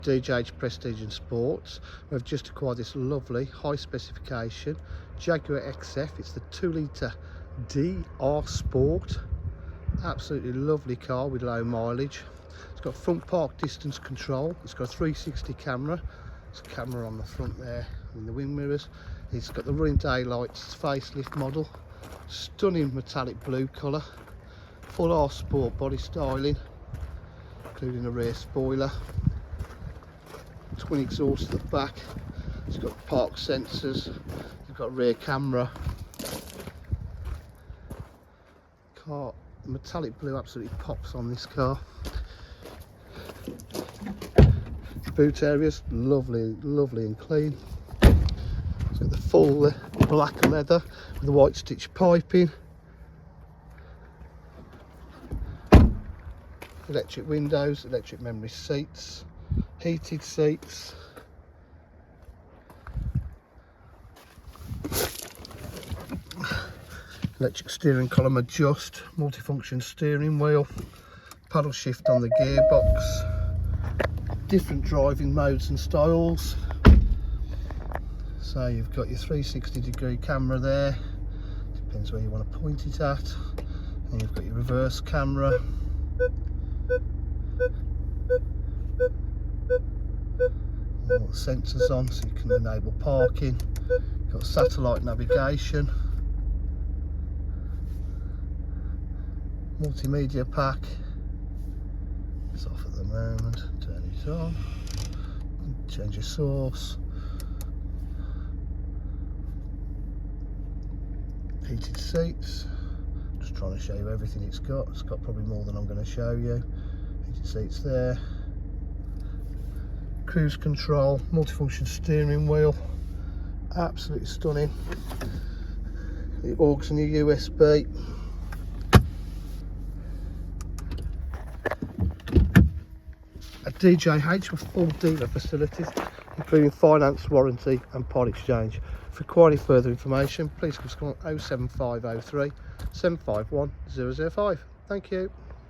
DJH Prestige and Sports. We've just acquired this lovely high specification Jaguar XF. It's the 2 litre DR Sport. Absolutely lovely car with low mileage. It's got front park distance control. It's got a 360 camera. There's a camera on the front there in the wing mirrors. It's got the running daylights facelift model. Stunning metallic blue colour. Full R Sport body styling, including a rear spoiler. Twin exhaust at the back. It's got park sensors. You've got a rear camera. Car, metallic blue absolutely pops on this car. Boot areas lovely and clean. It's got the full black leather with the white stitch piping. Electric windows, electric memory seats, heated seats. Electric steering column adjust, multifunction steering wheel, paddle shift on the gearbox, different driving modes and styles. So you've got your 360-degree camera there, depends where you want to point it at, and you've got your reverse camera. All the sensors on so you can enable parking. You've got satellite navigation, multimedia pack. It's off at the moment. Turn it on, change your source. Heated seats. Just trying to show you everything it's got. It's got probably more than I'm going to show you. Heated seats there. Cruise control, multifunction steering wheel, absolutely stunning. The aux and your USB. A DJH with full dealer facilities, including finance, warranty and part exchange. For any further information, please call 07503 751 005. Thank you.